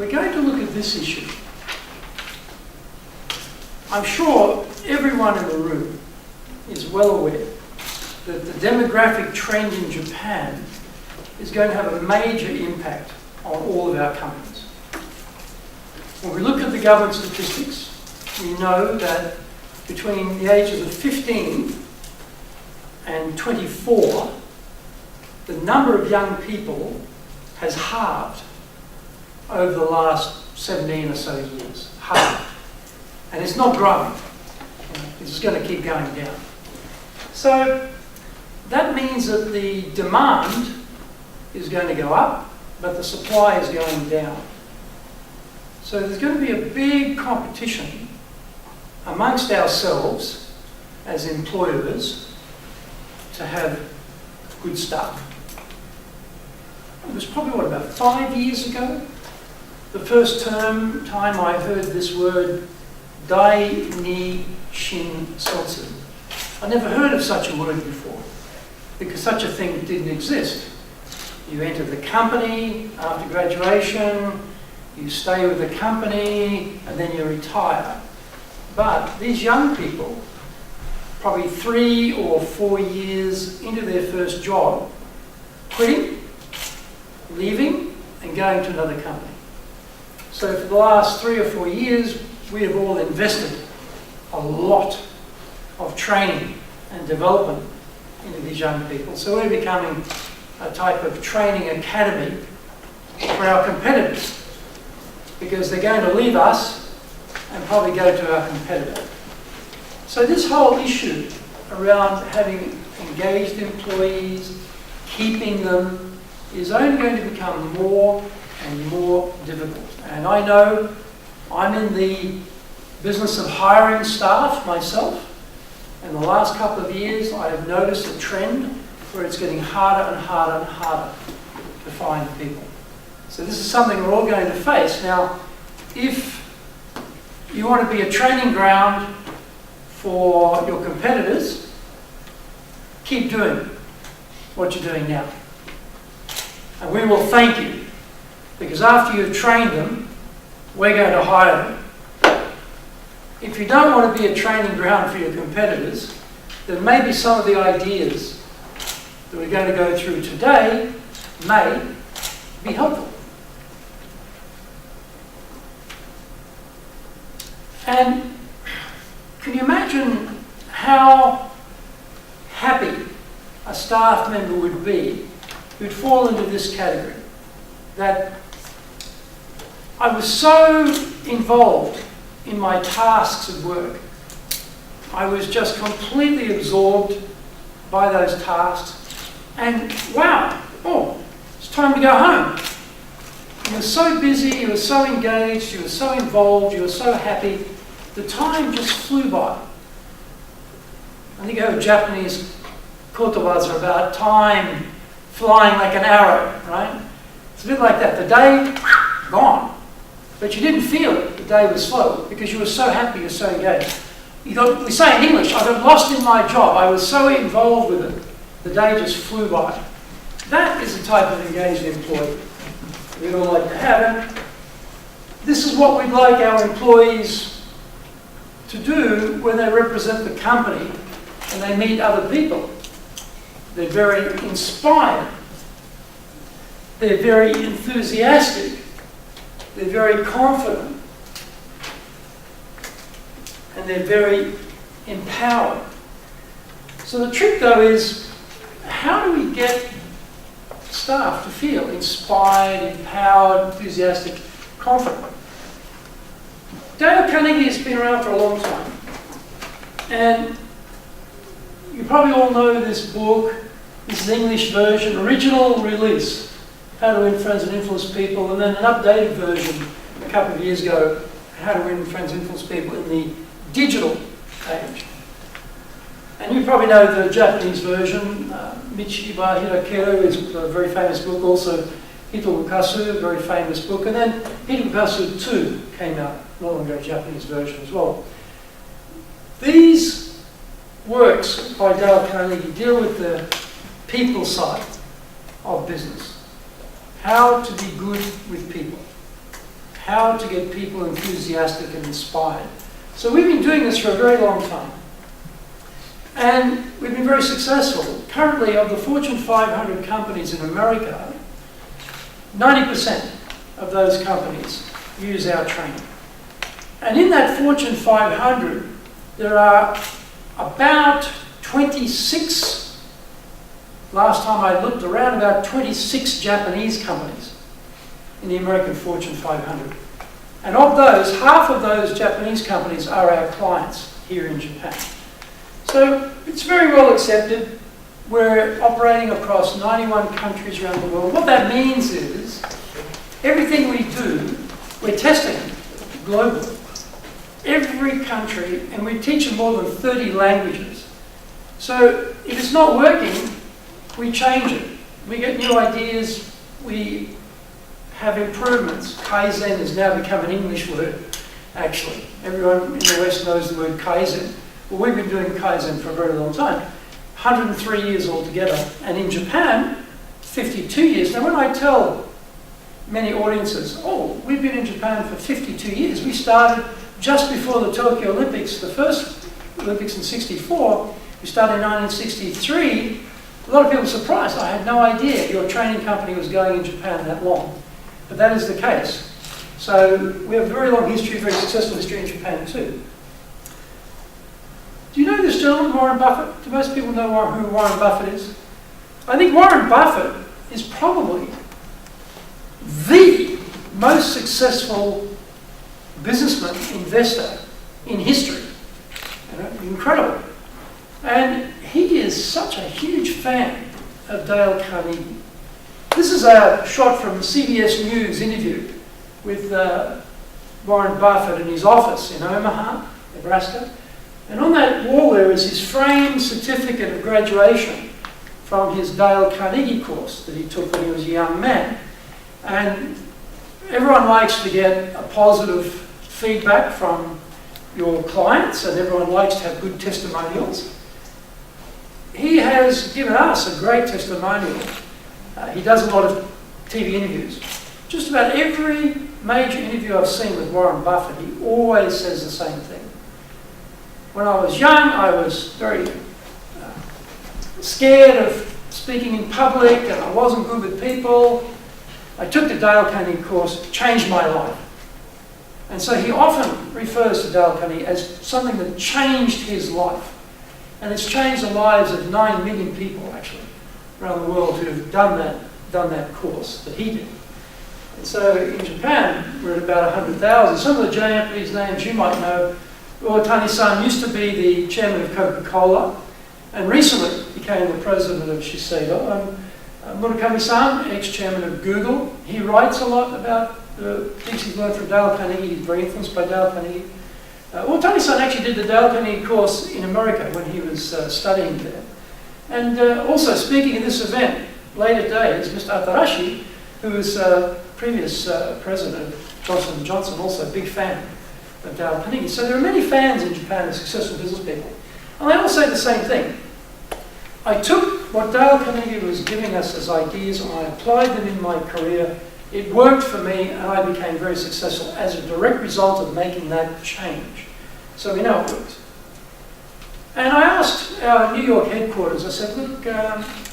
we're going to look at this issue. I'm sure everyone in the room is well aware that the demographic trend in Japan is going to have a major impact on all of our companies. When we look at the government statistics, we know that between the ages of 15 and 24, the number of young people has halved over the last 17 or so years. Halved. And it's not growing. It's just going to keep going down. So that means that the demand is going to go up, but the supply is going down. So there's going to be a big competition amongst ourselves as employers to have good staff. It was probably, about 5 years ago, the first time I heard this word, Dai Ni Shin Sotsu. I never heard of such a word before, because such a thing didn't exist. You enter the company after graduation, you stay with the company, and then you retire. But these young people, probably 3 or 4 years into their first job, quitting, leaving, and going to another company. So for the last 3 or 4 years, we have all invested a lot of training and development into these young people. So we're becoming a type of training academy for our competitors, because they're going to leave us and probably go to our competitor. So this whole issue around having engaged employees, keeping them, is only going to become more and more difficult. And I know I'm in the business of hiring staff myself. In the last couple of years, I have noticed a trend where it's getting harder and harder and harder to find people. So this is something we're all going to face. Now, if you want to be a training ground for your competitors, keep doing what you're doing now. And we will thank you, because after you've trained them, we're going to hire them. If you don't want to be a training ground for your competitors, then maybe some of the ideas that we're going to go through today may be helpful. And can you imagine how happy a staff member would be who'd fall into this category? That I was so involved in my tasks at work. I was just completely absorbed by those tasks. And wow, it's time to go home. You were so busy, you were so engaged, you were so involved, you were so happy. The time just flew by. I think our Japanese kotobas are about time flying like an arrow, right? It's a bit like that. The day, gone. But you didn't feel it. The day was slow because you were so happy, you were so engaged. We say in English, I got lost in my job. I was so involved with it. The day just flew by. That is the type of engaged employee we'd all like to have. And this is what we'd like our employees to do when they represent the company and they meet other people. They're very inspired. They're very enthusiastic. They're very confident. And they're very empowered. So the trick, though, is how do we get staff to feel inspired, empowered, enthusiastic, confident? Dale Carnegie has been around for a long time. And you probably all know this book. This is the English version, original release, How to Win Friends and Influence People, and then an updated version a couple of years ago, How to Win Friends and Influence People in the digital age. And you probably know the Japanese version. Michiba Hirakeru is a very famous book. Also, Hitobukasu, a very famous book. And then Hitobukasu 2 came out, not long ago, a Japanese version as well. These works by Dale Carnegie deal with the people side of business. How to be good with people. how to get people enthusiastic and inspired. So we've been doing this for a very long time. And we've been very successful. Currently, of the Fortune 500 companies in America, 90% of those companies use our training. And in that Fortune 500, there are about 26, last time I looked, around about 26 Japanese companies in the American Fortune 500. And of those, half of those Japanese companies are our clients here in Japan. So it's very well accepted. We're operating across 91 countries around the world. What that means is everything we do, we're testing globally. Every country, and we teach in more than 30 languages. So if it's not working, we change it. We get new ideas, we have improvements. Kaizen has now become an English word, actually. Everyone in the West knows the word Kaizen. Well, we've been doing Kaizen for a very long time. 103 years altogether. And in Japan, 52 years. Now, when I tell many audiences, oh, we've been in Japan for 52 years. We started just before the Tokyo Olympics, the first Olympics in '64. We started in 1963. A lot of people are surprised. I had no idea your training company was going in Japan that long. But that is the case. So we have a very long history, very successful history in Japan too. Do you know this gentleman, Warren Buffett? Do most people know who Warren Buffett is? I think Warren Buffett is probably the most successful businessman, investor in history. You know, incredible. And he is such a huge fan of Dale Carnegie. This is a shot from a CBS News interview with Warren Buffett in his office in Omaha, Nebraska. And on that wall there is his framed certificate of graduation from his Dale Carnegie course that he took when he was a young man. And everyone likes to get a positive feedback from your clients, and everyone likes to have good testimonials. He has given us a great testimonial. He does a lot of TV interviews. Just about every major interview I've seen with Warren Buffett, he always says the same thing. When I was young, I was very scared of speaking in public, and I wasn't good with people. I took the Dale Carnegie course, it changed my life. And so he often refers to Dale Carnegie as something that changed his life. And it's changed the lives of 9 million people, actually, around the world who have done that course that he did. And so in Japan, we're at about 100,000. Some of the Japanese names you might know. Otani-san used to be the chairman of Coca-Cola and recently became the president of Shiseido. Murakami-san, ex-chairman of Google, he writes a lot about the things he's learned from Dale Carnegie. He's very influenced by Dale Carnegie. Otani-san actually did the Dale Carnegie course in America when he was studying there. And also speaking at this event later today is Mr. Atarashi, who was previous president of Johnson & Johnson, also a big fan of Dale Carnegie. So there are many fans in Japan of successful business people. And they all say the same thing. I took what Dale Carnegie was giving us as ideas and I applied them in my career. It worked for me and I became very successful as a direct result of making that change. So we know it works. And I asked our New York headquarters, I said, look,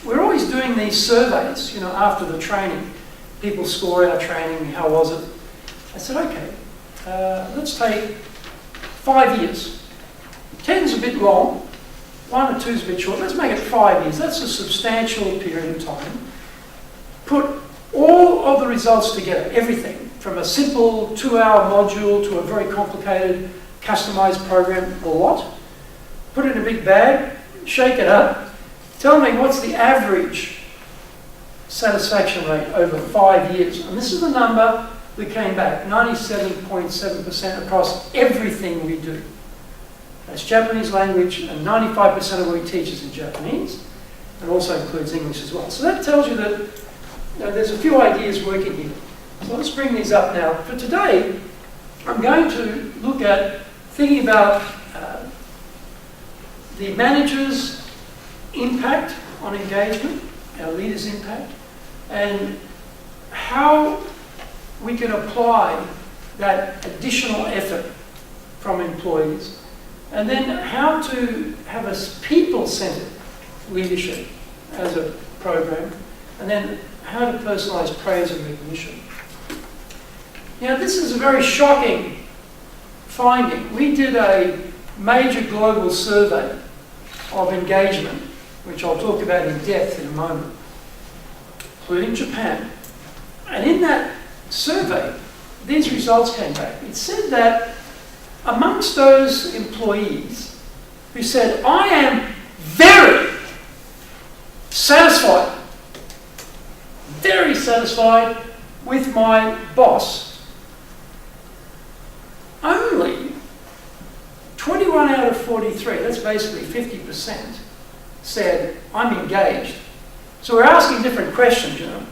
we're always doing these surveys, you know, after the training. People score our training, how was it? I said, okay. Let's take 5 years. 10's a bit long, 1 or 2's a bit short. Let's make it 5 years. That's a substantial period of time. Put all of the results together, everything, from a simple 2-hour module to a very complicated, customized program, a lot. Put it in a big bag, shake it up. Tell me what's the average satisfaction rate over 5 years. And this is the number that came back, 97.7% across everything we do. That's Japanese language, and 95% of what we teach is in Japanese, and also includes English as well. So that tells you that there's a few ideas working here. So let's bring these up now. For today, I'm going to look at thinking about the manager's impact on engagement, our leader's impact, and how we can apply that additional effort from employees, and then how to have a people-centered leadership as a program, and then how to personalise praise and recognition. Now, this is a very shocking finding. We did a major global survey of engagement, which I'll talk about in depth in a moment, including Japan. And in that survey, these results came back. It said that amongst those employees who said, I am very satisfied with my boss, only 21 out of 43, that's basically 50%, said, I'm engaged. So we're asking different questions, you know.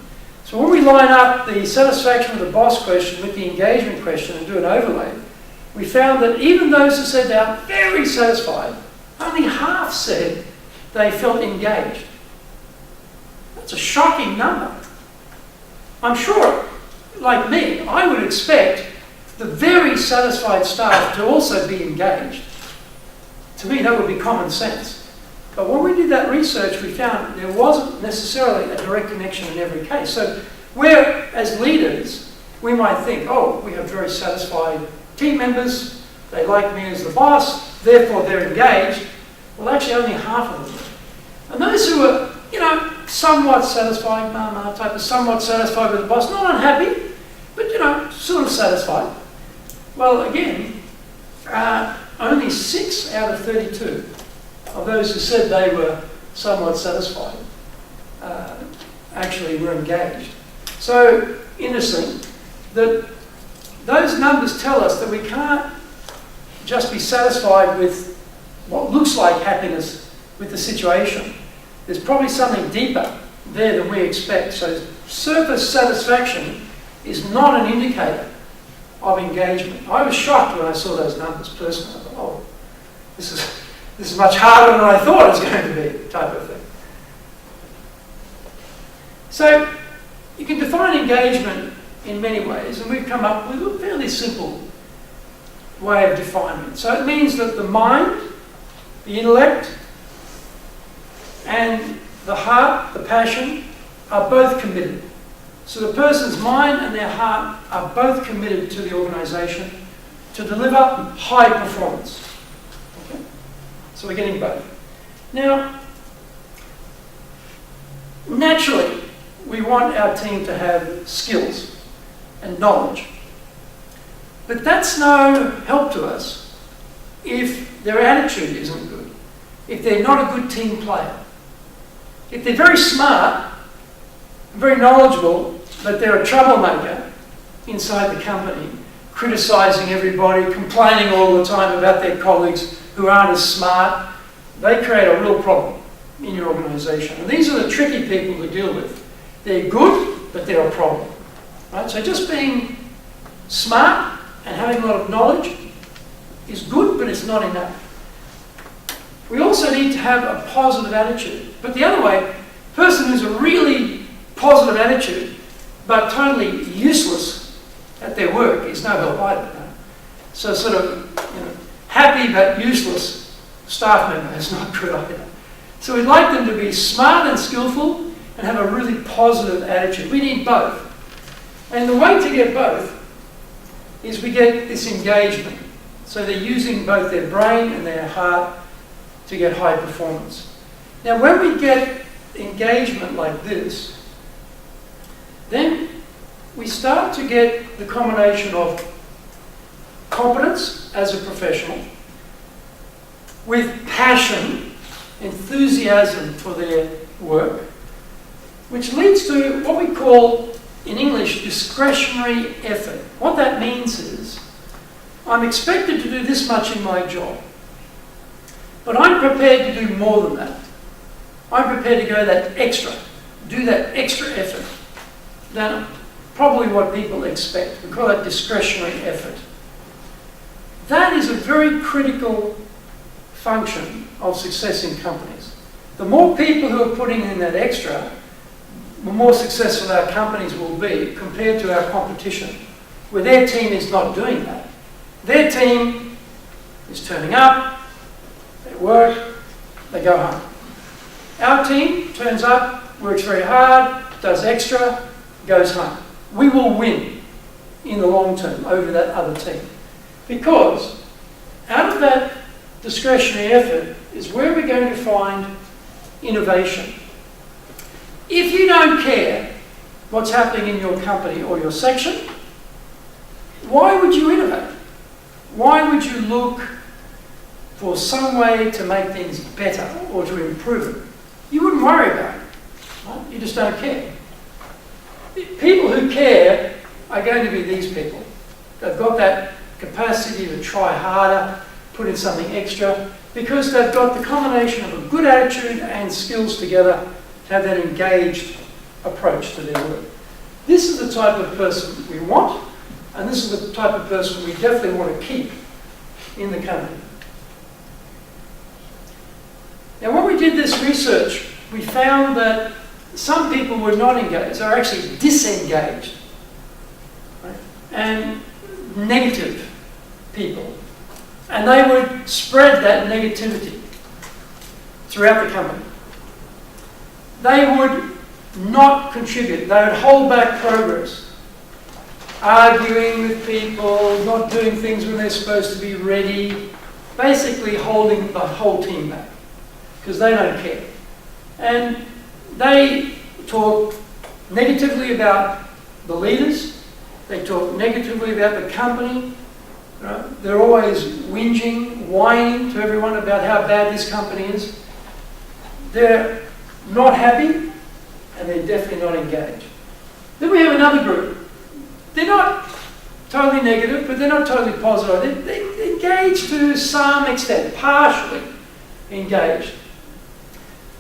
So when we line up the satisfaction with the boss question with the engagement question and do an overlay, we found that even those who said they are very satisfied, only half said they felt engaged. That's a shocking number. I'm sure, like me, I would expect the very satisfied staff to also be engaged. To me, that would be common sense. But when we did that research, we found there wasn't necessarily a direct connection in every case. So where, as leaders, we might think, oh, we have very satisfied team members, they like me as the boss, therefore they're engaged. Well, actually only half of them. And those who are, you know, somewhat satisfied, type of somewhat satisfied with the boss, not unhappy, but, you know, sort of satisfied. Well, again, only 6 out of 32 of those who said they were somewhat satisfied actually were engaged. So, interesting that those numbers tell us that we can't just be satisfied with what looks like happiness with the situation. There's probably something deeper there than we expect. So surface satisfaction is not an indicator of engagement. I was shocked when I saw those numbers personally. I thought, oh, this is much harder than I thought it was going to be, type of thing. So you can define engagement in many ways, and we've come up with a fairly simple way of defining it. So it means that the mind, the intellect, and the heart, the passion, are both committed. So the person's mind and their heart are both committed to the organisation to deliver high performance. Okay? So we're getting both. Now, naturally, we want our team to have skills and knowledge. But that's no help to us if their attitude isn't good, if they're not a good team player. If they're very smart, very knowledgeable, but they're a troublemaker inside the company, criticising everybody, complaining all the time about their colleagues who aren't as smart, they create a real problem in your organisation. And these are the tricky people to deal with. They're good, but they're a problem. Right? So just being smart and having a lot of knowledge is good, but it's not enough. We also need to have a positive attitude. But the other way, a person who's a really positive attitude, but totally useless at their work is no help either. Right? So sort of, you know, happy but useless staff member is not good either. So we'd like them to be smart and skillful and have a really positive attitude. We need both. And the way to get both is we get this engagement. So they're using both their brain and their heart to get high performance. Now, when we get engagement like this, then we start to get the combination of competence as a professional with passion, enthusiasm for their work, which leads to what we call, in English, discretionary effort. What that means is, I'm expected to do this much in my job, but I'm prepared to do more than that. I'm prepared to go that extra, do that extra effort than probably what people expect. We call that discretionary effort. That is a very critical function of success in companies. The more people who are putting in that extra, the more successful our companies will be compared to our competition where their team is not doing that. Their team is turning up, they work, they go home. Our team turns up, works very hard, does extra, goes home. We will win in the long term over that other team. Because out of that discretionary effort is where we're going to find innovation. If you don't care what's happening in your company or your section, why would you innovate? Why would you look for some way to make things better or to improve it? You wouldn't worry about it. Right? You just don't care. People who care are going to be these people. They've got that capacity to try harder, put in something extra, because they've got the combination of a good attitude and skills together to have that engaged approach to their work. This is the type of person we want, and this is the type of person we definitely want to keep in the company. Now, when we did this research, we found that some people were not engaged, they were actually disengaged, right? And negative people. And they would spread that negativity throughout the company. They would not contribute. They would hold back progress. Arguing with people, not doing things when they're supposed to be ready, basically holding the whole team back because they don't care. And they talk negatively about the leaders, they talk negatively about the company. Right? They're always whinging, whining to everyone about how bad this company is. They're not happy, and they're definitely not engaged. Then we have another group. They're not totally negative, but they're not totally positive. They're engaged to some extent, partially engaged.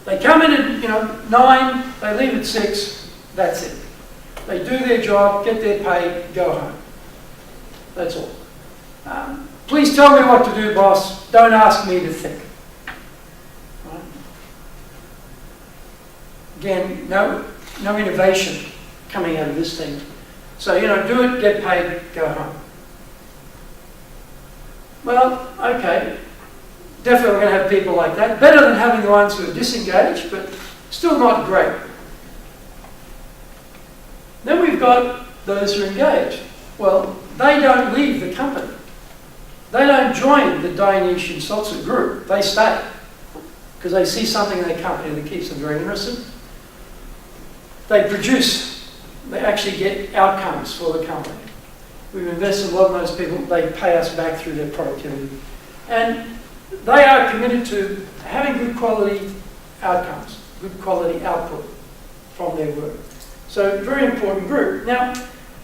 They come in at 9, they leave at 6, that's it. They do their job, get their pay, go home. That's all. Please tell me what to do, boss. Don't ask me to think. Right? Again, no innovation coming out of this thing. So, do it, get paid, go home. Well, okay. Definitely we're going to have people like that. Better than having the ones who are disengaged, but still not great. Then we've got those who are engaged. Well, they don't leave the company. They don't join the Dainish and Sotsu group. They stay because they see something in their company that keeps them very interested. They produce. They actually get outcomes for the company. We've invested a lot in those people. They pay us back through their productivity. And they are committed to having good quality outcomes, good quality output from their work. So, very important group. Now,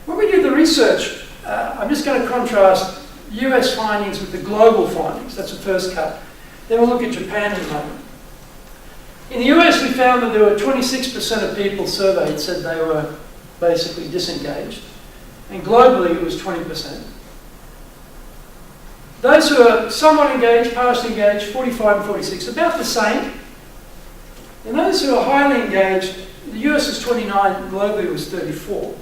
when we did the research, I'm just going to contrast US findings with the global findings. That's the first cut. Then we'll look at Japan in a moment. In the US, we found that there were 26% of people surveyed said they were basically disengaged. And globally, it was 20%. Those who are somewhat engaged, partially engaged, 45 and 46, about the same. And those who are highly engaged, the US was 29, globally it was 34.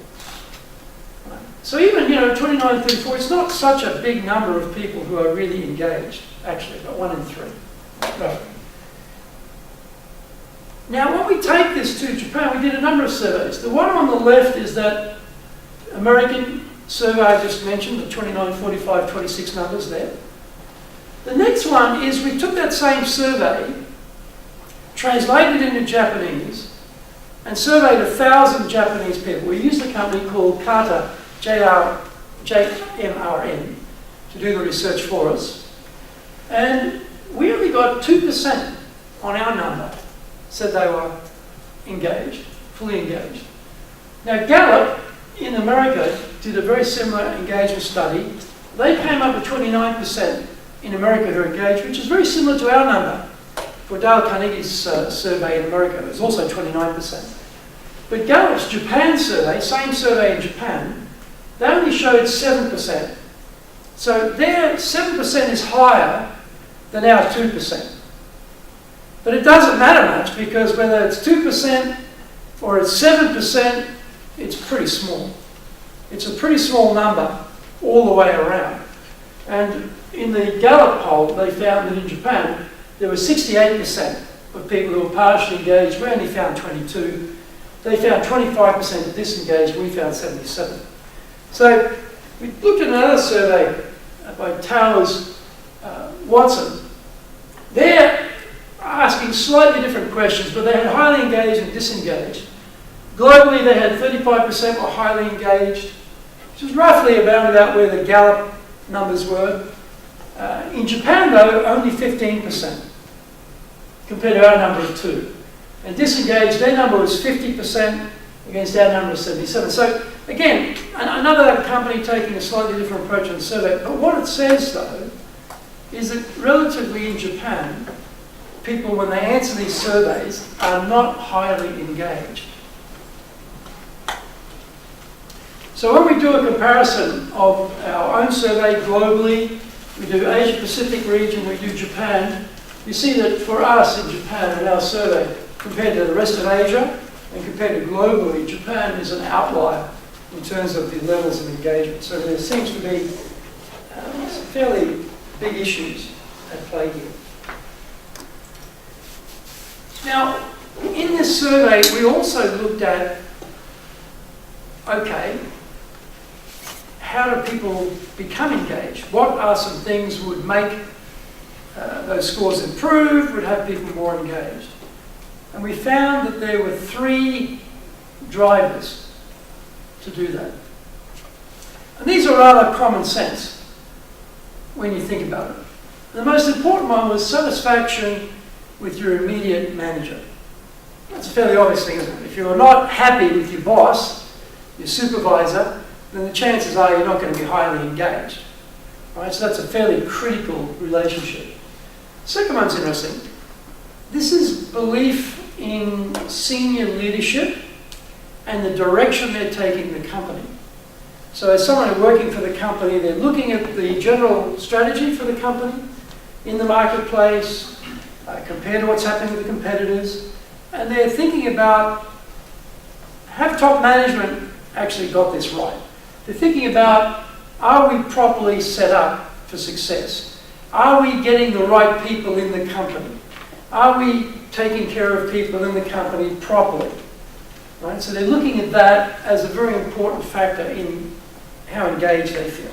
So even, 29, 34, it's not such a big number of people who are really engaged, actually, about 1 in 3. Right. Now, when we take this to Japan, we did a number of surveys. The one on the left is that American survey I just mentioned, the 29, 45, 26 numbers there. The next one is we took that same survey, translated it into Japanese, and surveyed 1,000 Japanese people. We used a company called Kata, JMRN, to do the research for us. And we only got 2% on our number said they were engaged, fully engaged. Now Gallup in America did a very similar engagement study. They came up with 29% in America who are engaged, which is very similar to our number. For Dale Carnegie's survey in America, it was also 29%. But Gallup's Japan survey, same survey in Japan, they only showed 7%. So their 7% is higher than our 2%. But it doesn't matter much because whether it's 2% or it's 7%, it's pretty small. It's a pretty small number all the way around. And in the Gallup poll, they found that in Japan, there were 68% of people who were partially engaged. We only found 22. They found 25% disengaged. We found 77. So we looked at another survey by Towers Watson. They're asking slightly different questions, but they had highly engaged and disengaged. Globally, they had 35% were highly engaged, which is roughly about where the Gallup numbers were. In Japan, though, only 15%, compared to our number of 2. And disengaged, their number was 50% against our number of 77. So again, another company taking a slightly different approach on the survey. But what it says, though, is that relatively in Japan, people, when they answer these surveys, are not highly engaged. So when we do a comparison of our own survey globally, we do Asia Pacific region, we do Japan, you see that for us in Japan, in our survey, compared to the rest of Asia and compared to globally, Japan is an outlier in terms of the levels of engagement. So there seems to be some fairly big issues at play here. Now, in this survey, we also looked at, okay, how do people become engaged? What are some things would make those scores improve, would have people more engaged? And we found that there were 3 drivers to do that. And these are rather common sense when you think about it. The most important one was satisfaction with your immediate manager. That's a fairly obvious thing, isn't it? If you're not happy with your boss, your supervisor, then the chances are you're not going to be highly engaged. Right? So that's a fairly critical relationship. Second one's interesting. This is belief in senior leadership and the direction they're taking the company. So as someone working for the company, they're looking at the general strategy for the company in the marketplace, compared to what's happening with the competitors, and they're thinking about, have top management actually got this right? They're thinking about, are we properly set up for success? Are we getting the right people in the company? Are we taking care of people in the company properly? Right? So they're looking at that as a very important factor in how engaged they feel.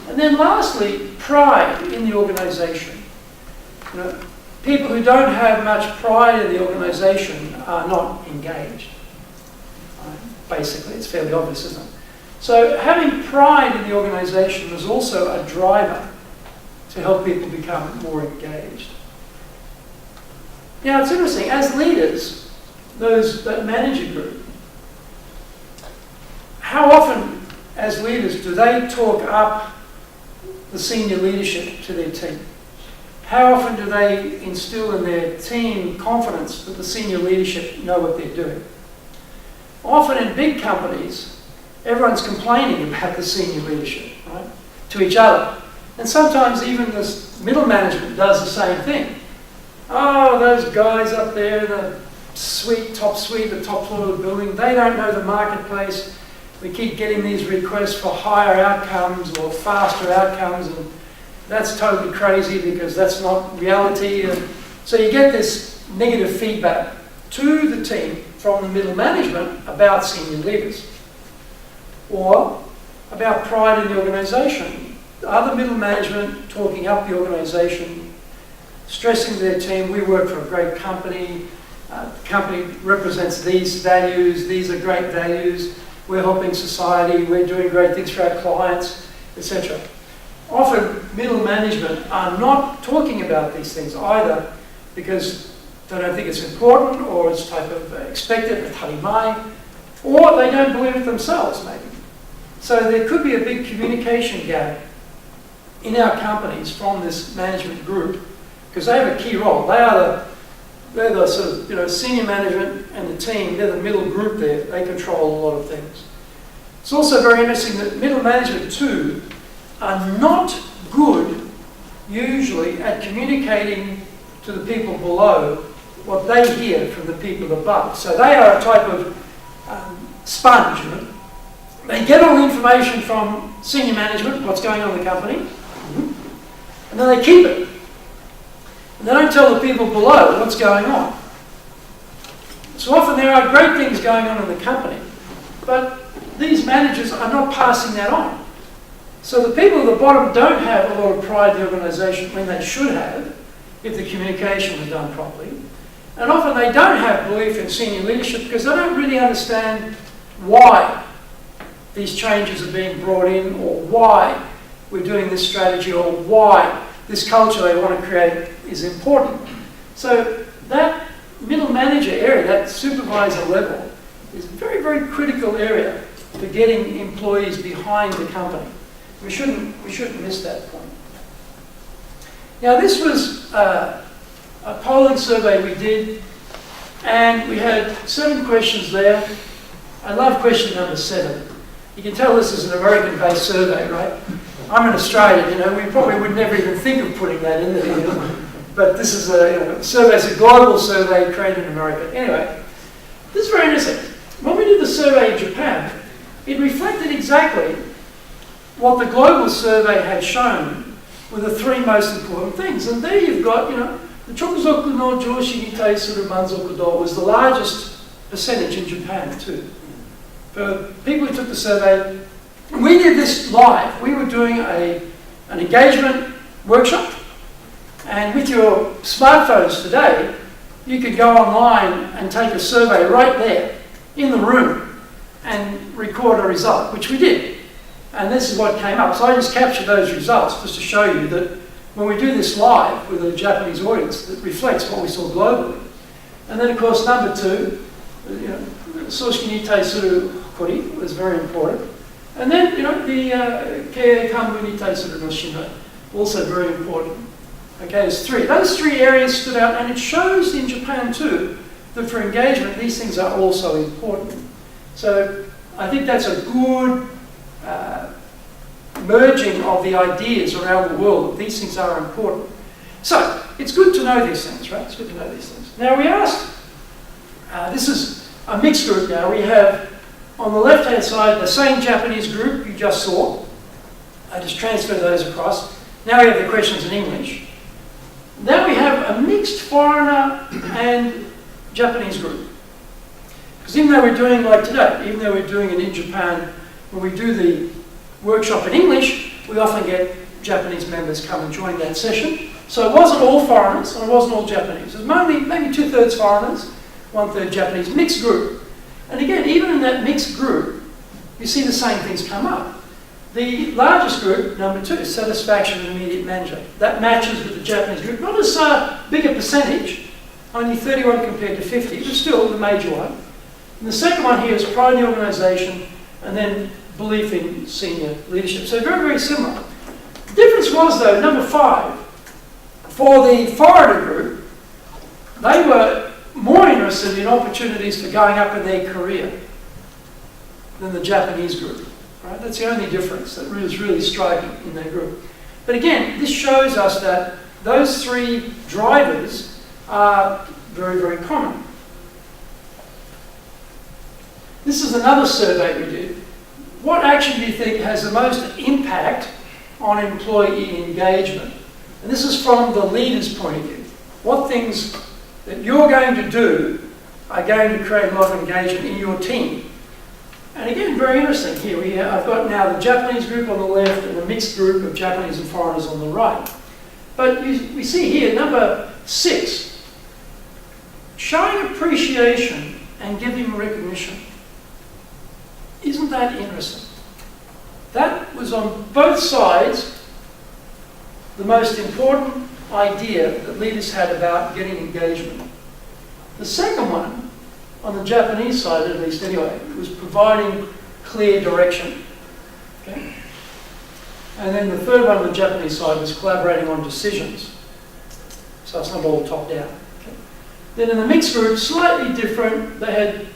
And then lastly, pride in the organisation. You know, people who don't have much pride in the organisation are not engaged. Right? Basically, it's fairly obvious, isn't it? So having pride in the organisation is also a driver to help people become more engaged. Now, it's interesting, as leaders, that manager group, how often as leaders do they talk up the senior leadership to their team? How often do they instill in their team confidence that the senior leadership know what they're doing? Often in big companies, everyone's complaining about the senior leadership, right, to each other. And sometimes even the middle management does the same thing. Oh, those guys up there in the top suite, the top floor of the building, they don't know the marketplace. We keep getting these requests for higher outcomes or faster outcomes, and that's totally crazy because that's not reality. And so you get this negative feedback to the team from the middle management about senior leaders, or about pride in the organisation. Are the middle management talking up the organisation, stressing to their team, we work for a great company, the company represents these values, these are great values, we're helping society, we're doing great things for our clients, etc. Often middle management are not talking about these things either because they don't think it's important, or it's type of expected, tarimai, or they don't believe it themselves maybe. So there could be a big communication gap in our companies from this management group, because they have a key role. They're the sort of, senior management and the team, they're the middle group there. They control a lot of things. It's also very interesting that middle management too are not good usually at communicating to the people below what they hear from the people above. So they are a type of sponge. They get all the information from senior management, what's going on in the company, and then they keep it. And they don't tell the people below what's going on. So often there are great things going on in the company, but these managers are not passing that on. So the people at the bottom don't have a lot of pride in the organisation when they should have, if the communication was done properly. And often they don't have belief in senior leadership because they don't really understand why these changes are being brought in, or why we're doing this strategy, or why this culture they want to create is important. So that middle manager area, that supervisor level, is a very, very critical area for getting employees behind the company. We shouldn't miss that point. Now this was a polling survey we did, and we had 7 questions there. I love question number 7. You can tell this is an American-based survey, right? I'm an Australian, we probably would never even think of putting that in there. But this is a survey, it's a global survey created in America. Anyway, this is very interesting. When we did the survey in Japan, it reflected exactly what the global survey had shown were the 3 most important things. And there you've got, the Chokuzoku no Joshi ni taisuru manzoku do was the largest percentage in Japan too. For people who took the survey, we did this live. We were doing an engagement workshop, and with your smartphones today, you could go online and take a survey right there in the room and record a result, which we did. And this is what came up. So I just captured those results just to show you that when we do this live with a Japanese audience, it reflects what we saw globally. And then, of course, number 2, Soshiki ni taisuru kori was very important. And then, the Kei Kanbu ni taisuru no shinai, also very important. Okay, there's 3. Those 3 areas stood out, and it shows in Japan too that for engagement, these things are also important. So I think that's a good merging of the ideas around the world that these things are important. So it's good to know these things, right? It's good to know these things. Now we asked, this is a mixed group now. We have on the left-hand side the same Japanese group you just saw. I just transferred those across. Now we have the questions in English. Then we have a mixed foreigner and Japanese group. Because even though we're doing like today, even though we're doing it in Japan, when we do the workshop in English, we often get Japanese members come and join that session. So it wasn't all foreigners and it wasn't all Japanese. It was maybe 2/3 foreigners, 1/3 Japanese, mixed group. And again, even in that mixed group, you see the same things come up. The largest group, number 2, is satisfaction with immediate manager. That matches with the Japanese group. Not as big a percentage, only 31 compared to 50, but still the major one. And the second one here is pride in the organisation, and then belief in senior leadership. So very, very similar. The difference was, though, number 5, for the foreigner group, they were more interested in opportunities for going up in their career than the Japanese group. Right? That's the only difference that is really striking in that group. But again, this shows us that those 3 drivers are very, very common. This is another survey we did. What action do you think has the most impact on employee engagement? And this is from the leader's point of view. What things that you're going to do are going to create a lot of engagement in your team? And again, very interesting here. I've got now the Japanese group on the left and a mixed group of Japanese and foreigners on the right. But we see here, number 6, showing appreciation and giving recognition. Isn't that interesting? That was on both sides the most important idea that leaders had about getting engagement. The second one, on the Japanese side at least anyway, was providing clear direction. Okay? And then the third one on the Japanese side was collaborating on decisions. So it's not all top down. Okay? Then in the mixed group, slightly different, they had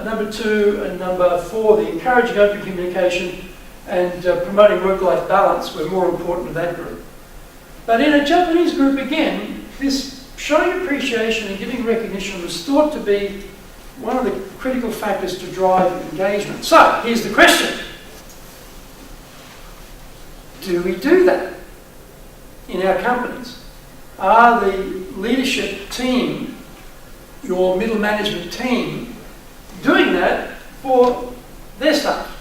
number 2 and number 4, the encouraging open communication and promoting work-life balance were more important to that group. But in a Japanese group again, this showing appreciation and giving recognition was thought to be one of the critical factors to drive engagement. So, here's the question. do we do that in our companies? Are the leadership team, your middle management team, doing that for their staff?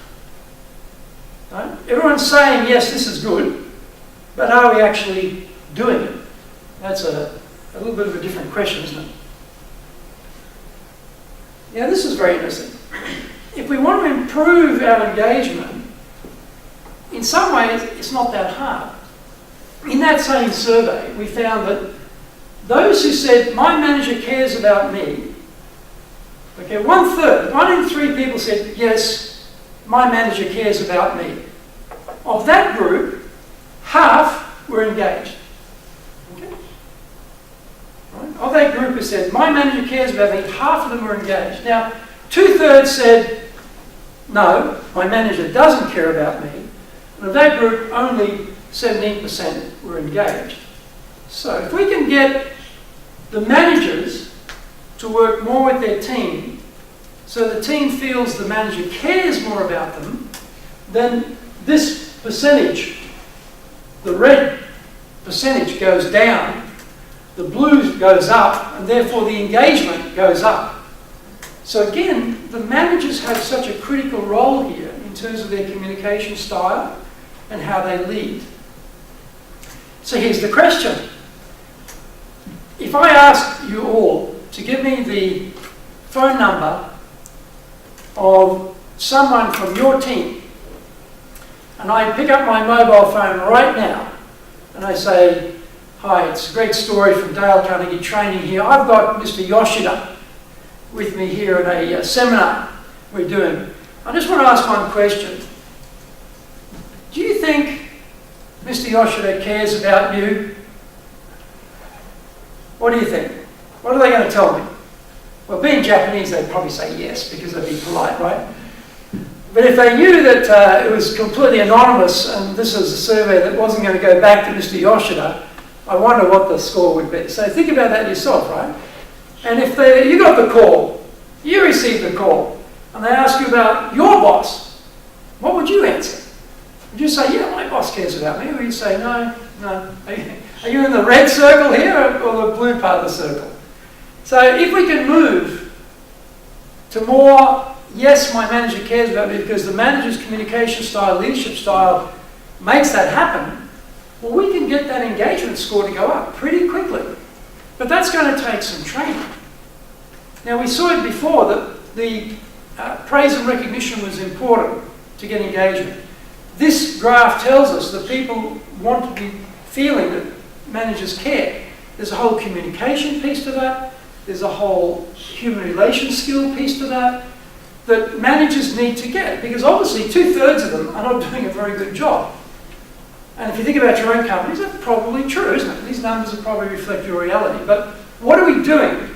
Right? Everyone's saying, yes, this is good, but are we actually doing it? That's a little bit of a different question, isn't it? Yeah, this is very interesting. If we want to improve our engagement, in some ways, it's not that hard. In that same survey, we found that those who said, my manager cares about me, okay, 1/3, 1 in 3 people said, yes, my manager cares about me. Of that group, half were engaged. Okay? Right? Of that group who said, my manager cares about me, half of them were engaged. Now, 2/3 said, no, my manager doesn't care about me. And of that group, only 17% were engaged. So if we can get the managers to work more with their team, so the team feels the manager cares more about them, then this percentage, the red percentage goes down, the blue goes up, and therefore the engagement goes up. So again, the managers have such a critical role here in terms of their communication style and how they lead. So here's the question. If I ask you all to give me the phone number of someone from your team, and I pick up my mobile phone right now, and I say, hi, it's a great story from Dale Carnegie Training here. I've got Mr. Yoshida with me here at a seminar we're doing. I just want to ask one question. Do you think Mr. Yoshida cares about you? What do you think? What are they going to tell me? Well, being Japanese, they'd probably say yes, because they'd be polite, right? But if they knew that it was completely anonymous and this was a survey that wasn't going to go back to Mr. Yoshida, I wonder what the score would be. So think about that yourself, right? And if you got the call, you received the call, and they ask you about your boss, what would you answer? Would you say, yeah, my boss cares about me? Or would you say, no. Are you in the red circle here or the blue part of the circle? So if we can move to more, yes, my manager cares about me because the manager's communication style, leadership style makes that happen, well, we can get that engagement score to go up pretty quickly. But that's going to take some training. Now, we saw it before that the praise and recognition was important to get engagement. This graph tells us that people want to be feeling that managers care. There's a whole communication piece to that. There's a whole human relations skill piece to that managers need to get, because obviously 2/3 of them are not doing a very good job. And if you think about your own companies, that's probably true, isn't it? These numbers will probably reflect your reality. But what are we doing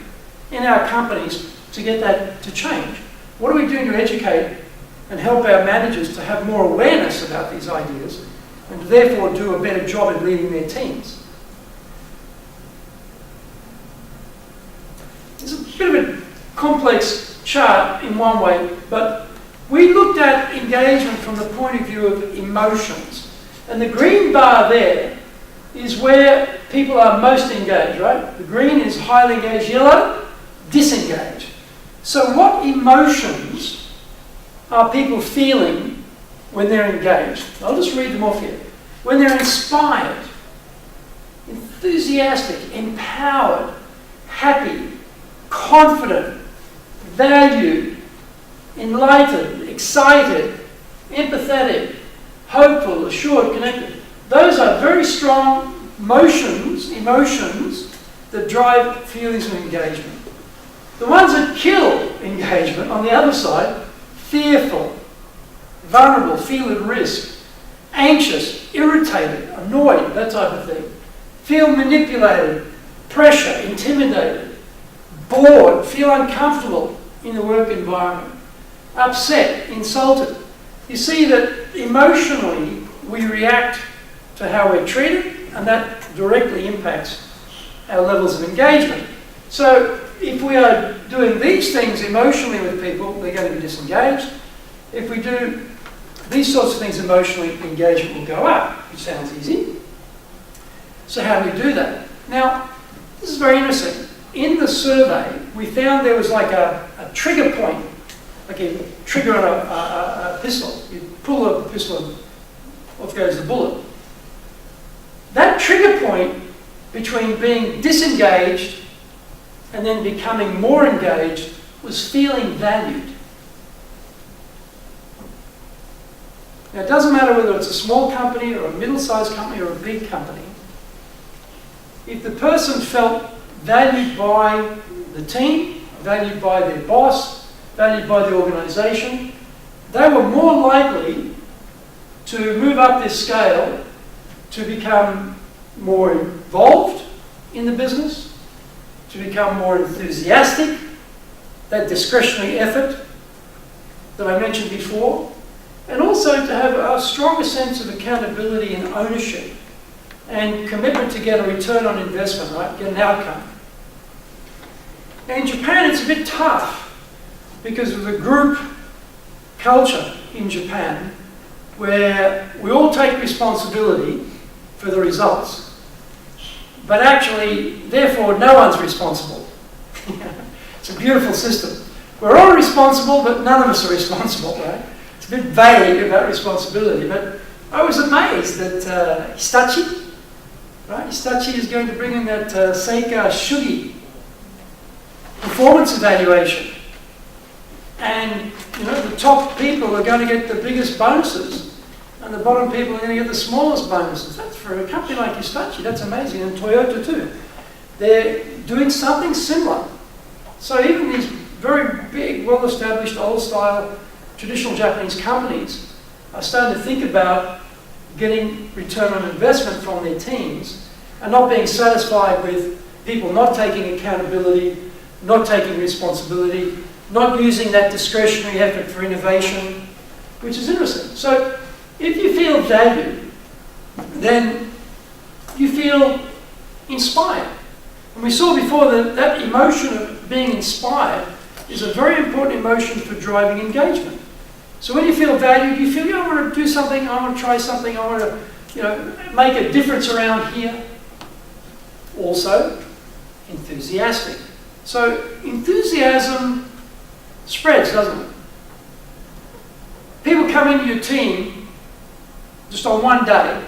in our companies to get that to change? What are we doing to educate and help our managers to have more awareness about these ideas and to therefore do a better job in leading their teams? It's a bit of a complex chart in one way, but we looked at engagement from the point of view of emotions. And the green bar there is where people are most engaged, right? The green is highly engaged, yellow, disengaged. So what emotions are people feeling when they're engaged? I'll just read them off here. When they're inspired, enthusiastic, empowered, happy, confident, valued, enlightened, excited, empathetic, hopeful, assured, connected. Those are very strong emotions that drive feelings of engagement. The ones that kill engagement, on the other side, fearful, vulnerable, feel at risk, anxious, irritated, annoyed, that type of thing. Feel manipulated, pressure, intimidated, bored, feel uncomfortable in the work environment, upset, insulted. You see that emotionally we react to how we're treated, and that directly impacts our levels of engagement. So if we are doing these things emotionally with people, they're going to be disengaged. If we do these sorts of things, emotionally, engagement will go up, which sounds easy. So how do we do that? Now, this is very interesting. In the survey, we found there was like a trigger point, like a trigger on a pistol. You pull a pistol and off goes the bullet. That trigger point between being disengaged and then becoming more engaged was feeling valued. Now, it doesn't matter whether it's a small company or a middle-sized company or a big company. If the person felt valued by the team, valued by their boss, valued by the organisation, they were more likely to move up this scale to become more involved in the business, to become more enthusiastic, that discretionary effort that I mentioned before, and also to have a stronger sense of accountability and ownership and commitment to get a return on investment, right? Get an outcome. Now in Japan it's a bit tough because of the group culture in Japan where we all take responsibility for the results, but actually, therefore, no one's responsible. It's a beautiful system. We're all responsible, but none of us are responsible, right? It's a bit vague about responsibility, but I was amazed that Hitachi, right? Hitachi is going to bring in that Seika Shugi performance evaluation. And, you know, the top people are going to get the biggest bonuses, and the bottom people are going to get the smallest bonuses. That's for a company like Hitachi, that's amazing, and Toyota too. They're doing something similar. So even these very big, well-established, old-style, traditional Japanese companies are starting to think about getting return on investment from their teams and not being satisfied with people not taking accountability, not taking responsibility, not using that discretionary effort for innovation, which is interesting. So if you feel valued, then you feel inspired. And we saw before that that emotion of being inspired is a very important emotion for driving engagement. So when you feel valued, you feel, I want to do something, I want to try something, I want to, make a difference around here. Also, enthusiastic. So enthusiasm spreads, doesn't it? People come into your team just on one day,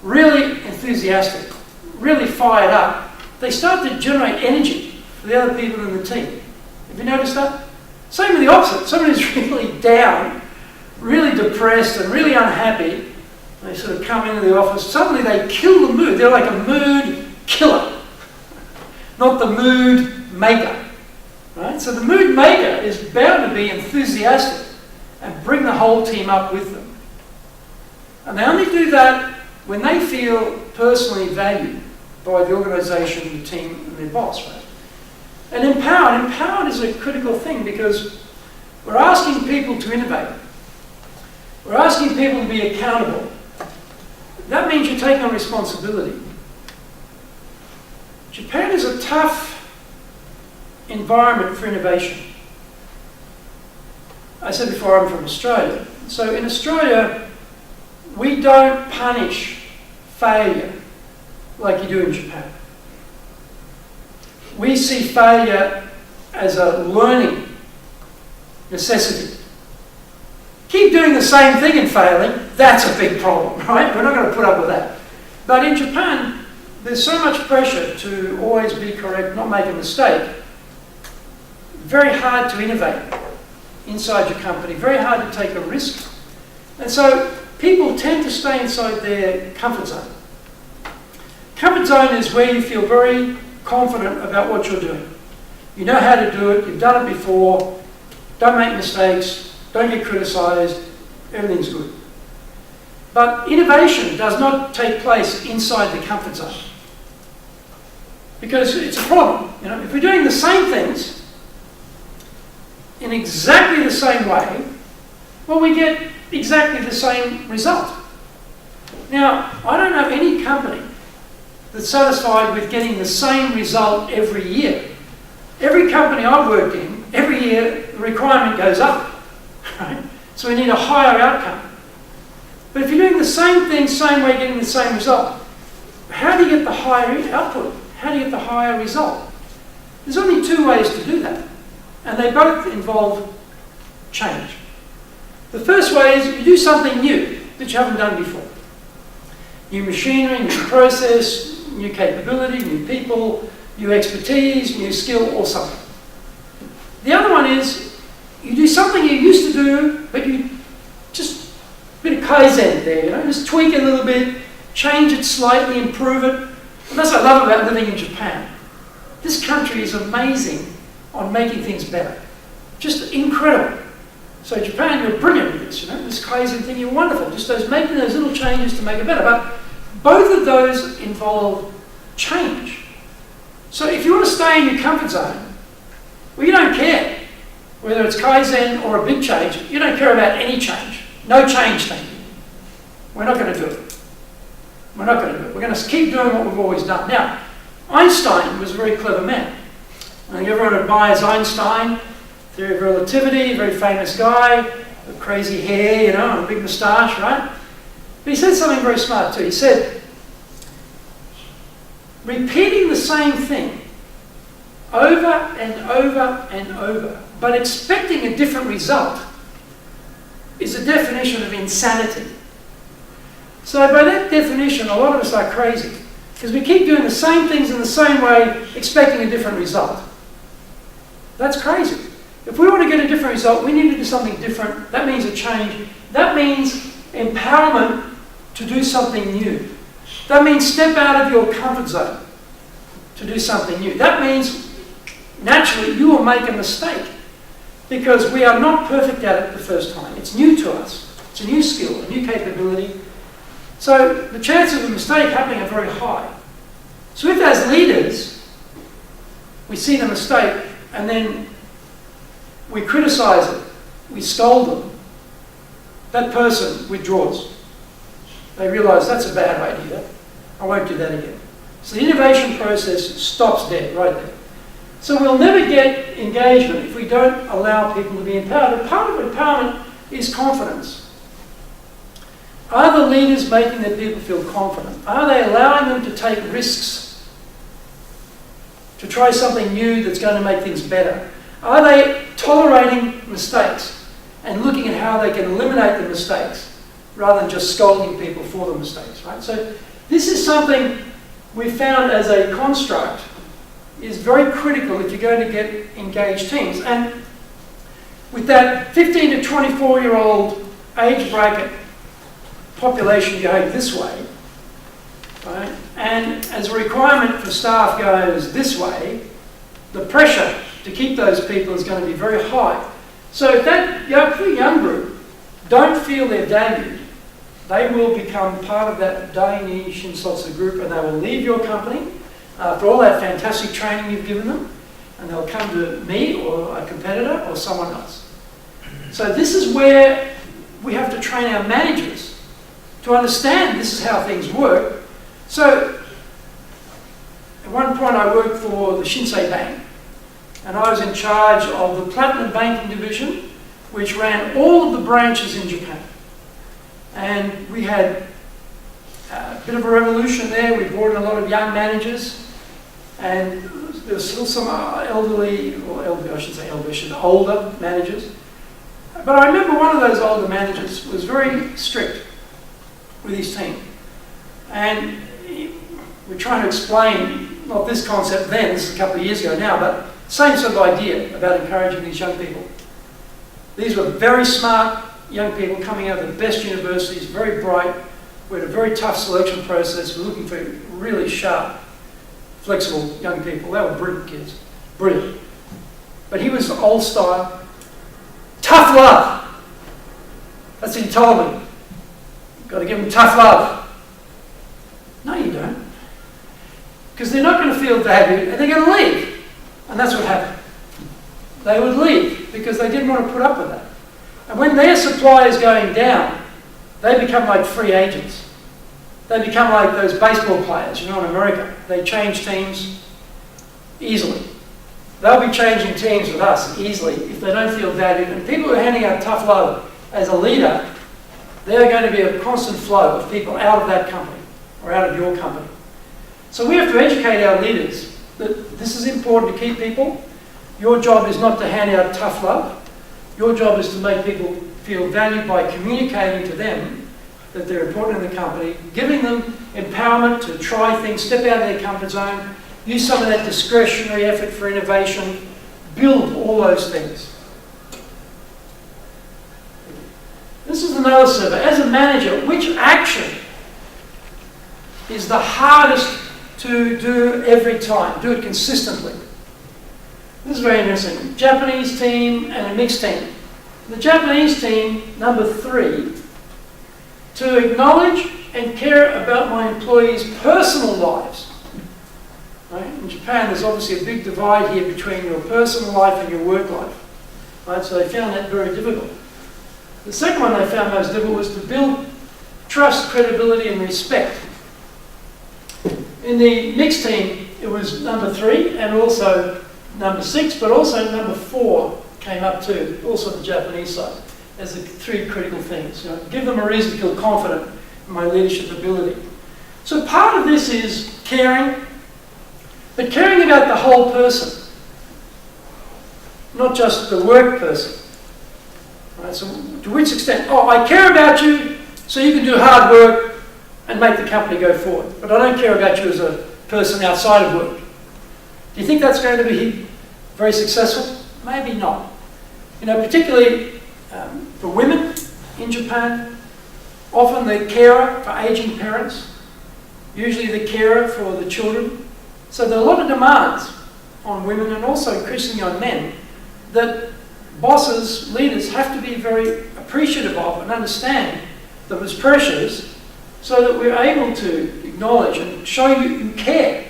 really enthusiastic, really fired up. They start to generate energy for the other people in the team. Have you noticed that? Same with the opposite. Someone who's really down, really depressed and really unhappy, they sort of come into the office, suddenly they kill the mood. They're like a mood killer, not the mood maker. Right? So the mood maker is bound to be enthusiastic and bring the whole team up with them. And they only do that when they feel personally valued by the organisation, the team, and their boss. Right? And empowered. Empowered is a critical thing because we're asking people to innovate. We're asking people to be accountable. That means you take on responsibility. Japan is a tough environment for innovation. I said before I'm from Australia. So in Australia, we don't punish failure like you do in Japan. We see failure as a learning necessity. Keep doing the same thing and failing, that's a big problem, right? We're not going to put up with that. But in Japan, there's so much pressure to always be correct, not make a mistake. Very hard to innovate inside your company, very hard to take a risk. And so people tend to stay inside their comfort zone. Comfort zone is where you feel very confident about what you're doing. You know how to do it, you've done it before, don't make mistakes, don't get criticised, everything's good. But innovation does not take place inside the comfort zone. Because it's a problem. If we're doing the same things in exactly the same way, well, we get exactly the same result. Now, I don't know any company that's satisfied with getting the same result every year. Every company I've worked in, every year the requirement goes up. Right? So we need a higher outcome. But if you're doing the same thing, same way, getting the same result, how do you get the higher output? How do you get the higher result? There's only two ways to do that, and they both involve change. The first way is you do something new that you haven't done before. New machinery, new process, new capability, new people, new expertise, new skill, or something. The other one is you do something you used to do, but you just a bit of Kaizen there, just tweak it a little bit, change it slightly, improve it. And that's what I love about living in Japan. This country is amazing on making things better. Just incredible. So Japan, you're brilliant with this, this Kaizen thing, you're wonderful. Just making those little changes to make it better. But both of those involve change. So if you want to stay in your comfort zone, well, you don't care whether it's Kaizen or a big change. You don't care about any change. No change thing. We're not going to do it. We're not going to do it. We're going to keep doing what we've always done. Now, Einstein was a very clever man. I think everyone admires Einstein. Theory of relativity, very famous guy, with crazy hair, and a big moustache, right? But he said something very smart too. He said, repeating the same thing over and over and over, but expecting a different result, is a definition of insanity. So by that definition, a lot of us are crazy, because we keep doing the same things in the same way, expecting a different result. That's crazy. If we want to get a different result, we need to do something different. That means a change. That means empowerment to do something new. That means step out of your comfort zone to do something new. That means, naturally, you will make a mistake because we are not perfect at it the first time. It's new to us. It's a new skill, a new capability. So the chances of a mistake happening are very high. So if as leaders, we see the mistake and then we criticise it, we scold them, that person withdraws. They realise that's a bad idea. I won't do that again. So the innovation process stops dead, right there. So we'll never get engagement if we don't allow people to be empowered. And part of empowerment is confidence. Are the leaders making their people feel confident? Are they allowing them to take risks, to try something new that's going to make things better? Are they tolerating mistakes and looking at how they can eliminate the mistakes rather than just scolding people for the mistakes, right? So this is something we found as a construct is very critical if you're going to get engaged teams. And with that 15 to 24-year-old age bracket population going this way, right? And as a requirement for staff goes this way, the pressure to keep those people is going to be very high. So if that young group don't feel they're valued, they will become part of that Daini Shinsotsu group and they will leave your company for all that fantastic training you've given them, and they'll come to me or a competitor or someone else. So this is where we have to train our managers to understand this is how things work. So at one point I worked for the Shinsei Bank, and I was in charge of the Platinum Banking Division, which ran all of the branches in Japan. And we had a bit of a revolution there. We brought in a lot of young managers, and there was still some elderly, I should say older managers. But I remember one of those older managers was very strict with his team. And we're trying to explain, not this concept then, this is a couple of years ago now, but same sort of idea about encouraging these young people. These were very smart young people coming out of the best universities, very bright. We had a very tough selection process. We're looking for really sharp, flexible young people. They were brilliant kids, brilliant. But he was old style, tough love. That's what he told me. Got to give them tough love. No, you don't. Because they're not going to feel valued and they're going to leave. And that's what happened. They would leave because they didn't want to put up with that. And when their supply is going down, they become like free agents. They become like those baseball players, in America. They change teams easily. They'll be changing teams with us easily if they don't feel valued. And people who are handing out tough love as a leader There are going to be a constant flow of people out of that company or out of your company. So we have to educate our leaders that this is important to keep people. Your job is not to hand out tough love. Your job is to make people feel valued by communicating to them that they're important in the company, giving them empowerment to try things, step out of their comfort zone, use some of that discretionary effort for innovation, build all those things. This is another survey. As a manager, which action is the hardest to do every time? Do it consistently. This is very interesting. Japanese team and a mixed team. The Japanese team, number 3, to acknowledge and care about my employees' personal lives. Right? In Japan, there's obviously a big divide here between your personal life and your work life. Right? So they found that very difficult. The second one they found most difficult was to build trust, credibility, and respect. In the mixed team, it was number 3 and also number 6, but also number 4 came up too, also the Japanese side, as the 3 critical things. You know, give them a reason to feel confident in my leadership ability. So part of this is caring, but caring about the whole person, not just the work person. Right, so to which extent? Oh, I care about you so you can do hard work and make the company go forward. But I don't care about you as a person outside of work. Do you think that's going to be very successful? Maybe not. You know, particularly for women in Japan, often the carer for aging parents, usually the carer for the children. So there are a lot of demands on women and also increasingly on men that bosses, leaders have to be very appreciative of and understand those pressures so that we're able to acknowledge and show you care.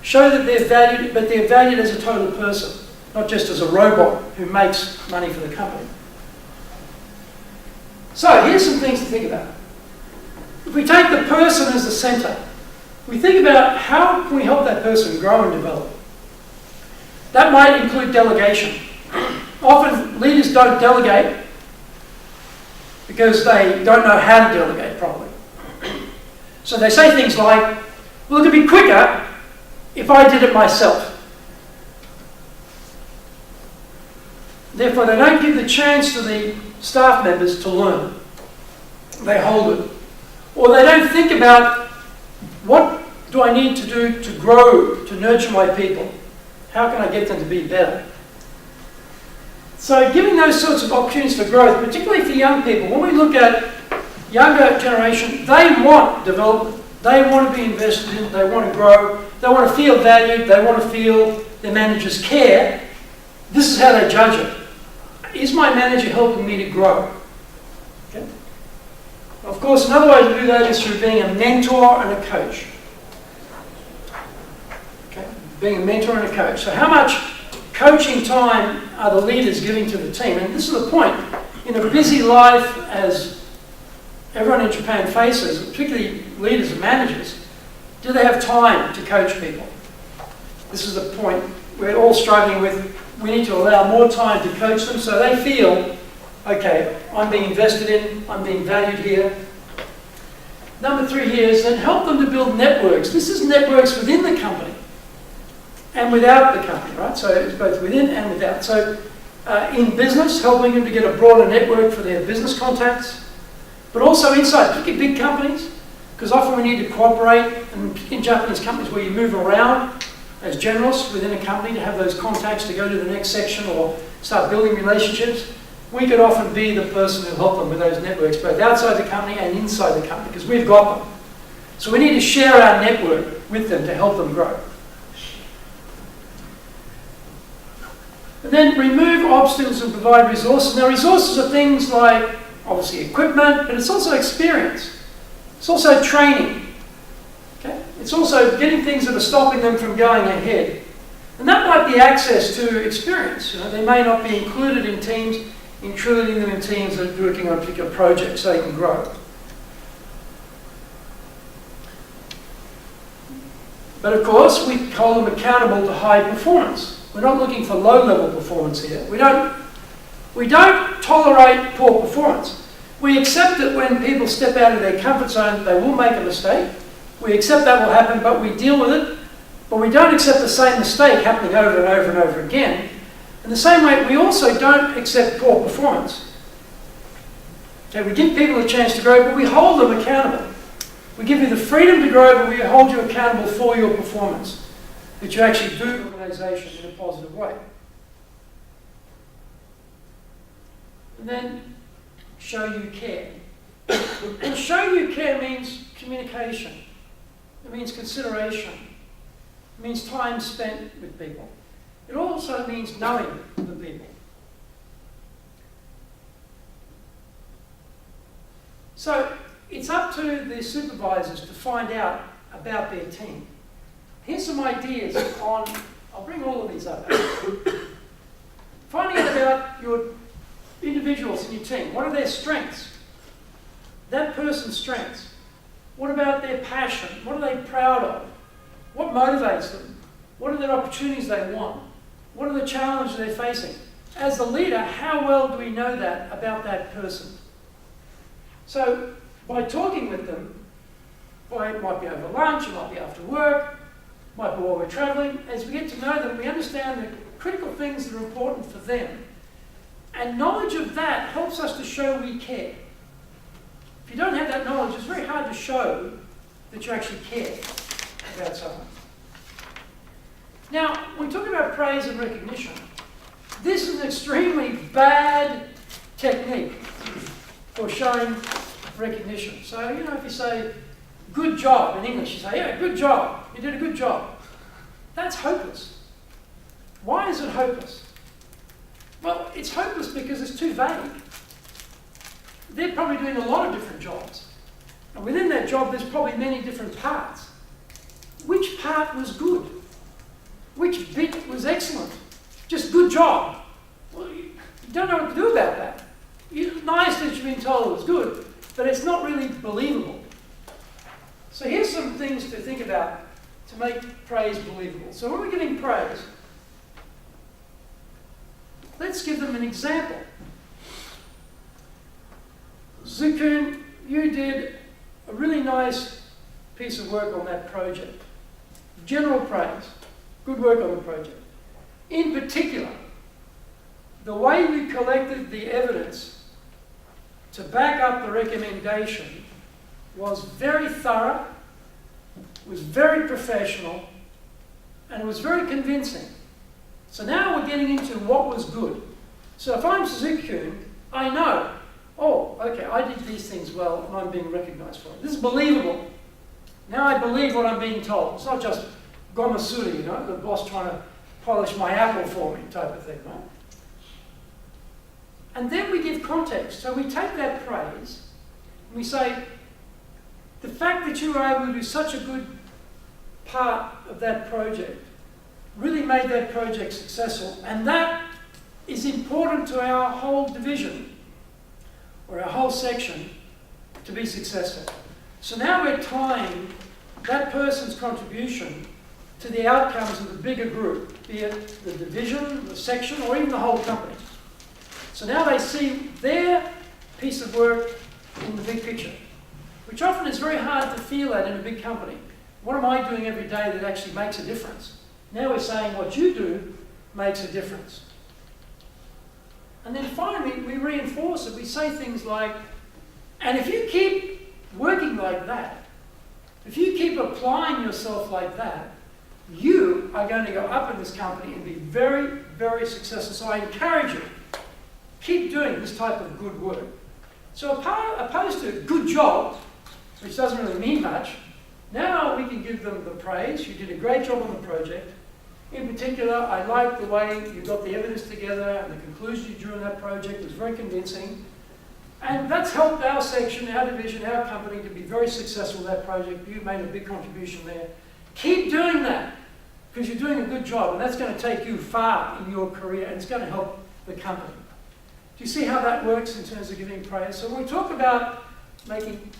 Show that they're valued, but they're valued as a total person, not just as a robot who makes money for the company. So here's some things to think about. If we take the person as the centre, we think about how can we help that person grow and develop. That might include delegation. Often leaders don't delegate because they don't know how to delegate properly. So they say things like, well, it could be quicker if I did it myself. Therefore, they don't give the chance to the staff members to learn. They hold it. Or they don't think about what do I need to do to grow, to nurture my people? How can I get them to be better? So giving those sorts of opportunities for growth, particularly for young people, when we look at younger generation, they want development, they want to be invested in, they want to grow, they want to feel valued, they want to feel their managers care. This is how they judge it. Is my manager helping me to grow? Okay. Of course, another way to do that is through being a mentor and a coach. Okay. Being a mentor and a coach. So how much coaching time are the leaders giving to the team? And this is the point. In a busy life, as everyone in Japan faces, particularly leaders and managers, do they have time to coach people? This is the point we're all struggling with. We need to allow more time to coach them so they feel, okay, I'm being invested in, I'm being valued here. Number 3 here is then help them to build networks. This is networks within the company and without the company, right? So it's both within and without. So in business, helping them to get a broader network for their business contacts, but also inside, particularly big companies, because often we need to cooperate, and in Japanese companies where you move around as generalists within a company to have those contacts to go to the next section or start building relationships, we could often be the person who help them with those networks, both outside the company and inside the company, because we've got them. So we need to share our network with them to help them grow. And then remove obstacles and provide resources. Now resources are things like, obviously, equipment, but it's also experience. It's also training. Okay? It's also getting things that are stopping them from going ahead. And that might be access to experience. You know, they may not be included in teams, including them in teams that are working on particular projects so they can grow. But of course, we hold them accountable to high performance. We're not looking for low-level performance here. We don't tolerate poor performance. We accept that when people step out of their comfort zone, they will make a mistake. We accept that will happen, but we deal with it. But we don't accept the same mistake happening over and over and over again. In the same way, we also don't accept poor performance. Okay, we give people a chance to grow, but we hold them accountable. We give you the freedom to grow, but we hold you accountable for your performance, that you actually do organisation in a positive way. And then, show you care. And show you care means communication. It means consideration. It means time spent with people. It also means knowing the people. So it's up to the supervisors to find out about their team. Here's some ideas on, I'll bring all of these up. Finding out about your individuals in your team. What are their strengths? That person's strengths. What about their passion? What are they proud of? What motivates them? What are their opportunities they want? What are the challenges they're facing? As the leader, how well do we know that about that person? So, by talking with them, it might be over lunch, it might be after work, it might be while we're travelling, as we get to know them, we understand the critical things that are important for them. And knowledge of that helps us to show we care. If you don't have that knowledge, it's very hard to show that you actually care about someone. Now, when we talk about praise and recognition, this is an extremely bad technique for showing recognition. So, if you say, good job in English, you say, yeah, good job, you did a good job. That's hopeless. Why is it hopeless? Well, it's hopeless because it's too vague. They're probably doing a lot of different jobs. And within that job, there's probably many different parts. Which part was good? Which bit was excellent? Just good job. Well, you don't know what to do about that. It's nice that you've been told it was good, but it's not really believable. So here's some things to think about to make praise believable. So when we're giving praise, let's give them an example. Zukun, you did a really nice piece of work on that project. General praise. Good work on the project. In particular, the way you collected the evidence to back up the recommendation was very thorough, was very professional, and it was very convincing. So now we're getting into what was good. So if I'm Suzuki-kun, I know, oh, okay, I did these things well and I'm being recognised for it. This is believable. Now I believe what I'm being told. It's not just gomasuri, the boss trying to polish my apple for me type of thing, right? And then we give context. So we take that praise and we say, the fact that you were able to do such a good part of that project really made that project successful, and that is important to our whole division or our whole section to be successful. So now we're tying that person's contribution to the outcomes of the bigger group, be it the division, the section, or even the whole company. So now they see their piece of work in the big picture, which often is very hard to feel that in a big company. What am I doing every day that actually makes a difference? Now we're saying what you do makes a difference. And then finally, we reinforce it. We say things like, and if you keep working like that, if you keep applying yourself like that, you are going to go up in this company and be very, very successful. So I encourage you, keep doing this type of good work. So opposed to good job, which doesn't really mean much, now we can give them the praise. You did a great job on the project. In particular, I like the way you got the evidence together and the conclusion you drew in that project was very convincing. And that's helped our section, our division, our company to be very successful with that project. You made a big contribution there. Keep doing that, because you're doing a good job, and that's going to take you far in your career, and it's going to help the company. Do you see how that works in terms of giving praise? So when we talk about making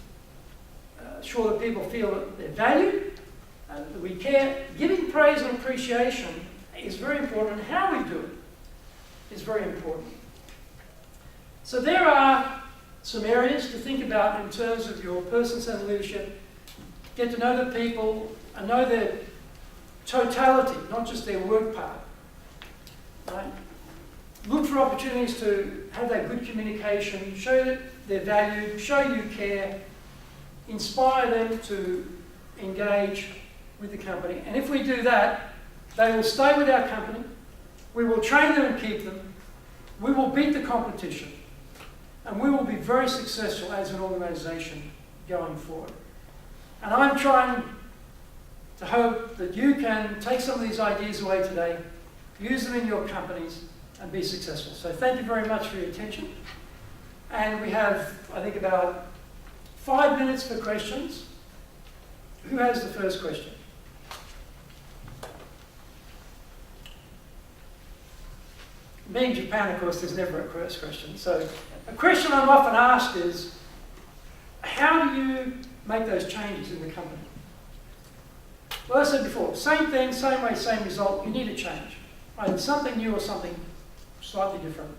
sure that people feel that they're valued, that we care, giving praise and appreciation is very important, and how we do it is very important. So there are some areas to think about in terms of your person-centered leadership. Get to know the people and know their totality, not just their work part. Right? Look for opportunities to have that good communication, show that they're valued, show you care, inspire them to engage with the company. And if we do that, they will stay with our company, we will train them and keep them, we will beat the competition, and we will be very successful as an organisation going forward. And I'm trying to hope that you can take some of these ideas away today, use them in your companies, and be successful. So thank you very much for your attention. And we have, I think, about 5 minutes for questions. Who has the first question? Being Japan, of course, there's never a first question. So a question I'm often asked is, how do you make those changes in the company? Well, as I said before, same thing, same way, same result. You need a change. Either something new or something slightly different.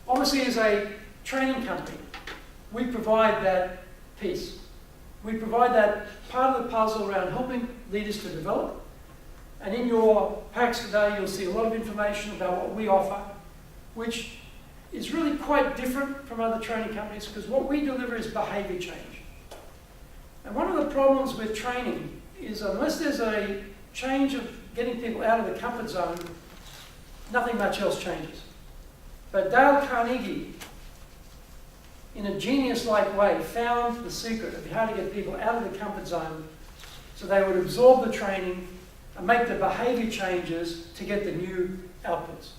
Obviously, as a training company, we provide that piece. We provide that part of the puzzle around helping leaders to develop. And in your packs today, you'll see a lot of information about what we offer, which is really quite different from other training companies because what we deliver is behaviour change. And one of the problems with training is unless there's a change of getting people out of the comfort zone, nothing much else changes. But Dale Carnegie, in a genius-like way, found the secret of how to get people out of the comfort zone so they would absorb the training and make the behaviour changes to get the new outputs.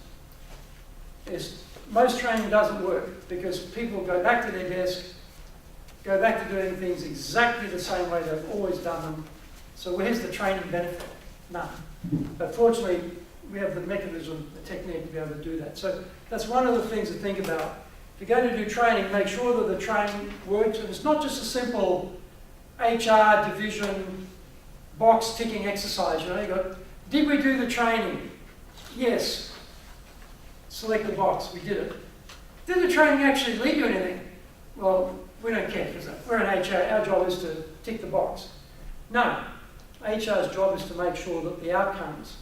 Most training doesn't work because people go back to their desk, go back to doing things exactly the same way they've always done them. So where's the training benefit? None. But fortunately, we have the mechanism, the technique to be able to do that. So that's one of the things to think about. If you're going to do training, make sure that the training works. And it's not just a simple HR division box ticking exercise. You know, you go, did we do the training? Yes. Select the box, we did it. Did the training actually lead to anything? Well, we don't care because we're in HR, our job is to tick the box. No, HR's job is to make sure that the outcomes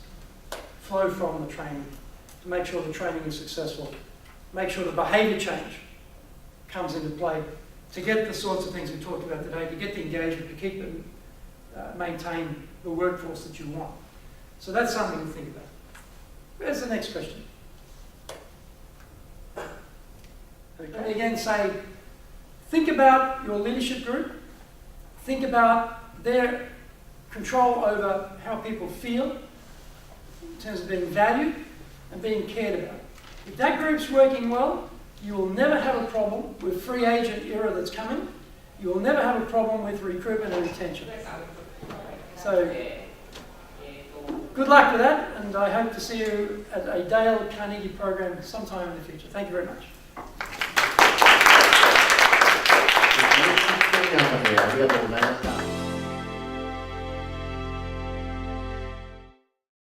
flow from the training, to make sure the training is successful, make sure the behaviour change comes into play, to get the sorts of things we talked about today, to get the engagement, to keep and maintain the workforce that you want. So that's something to think about. Where's the next question? Okay. Again, say, think about your leadership group, think about their control over how people feel in terms of being valued and being cared about. If that group's working well, you will never have a problem with free agent era that's coming. You will never have a problem with recruitment and retention. So, good luck with that, and I hope to see you at a Dale Carnegie program sometime in the future. Thank you very much. ありがとうございました。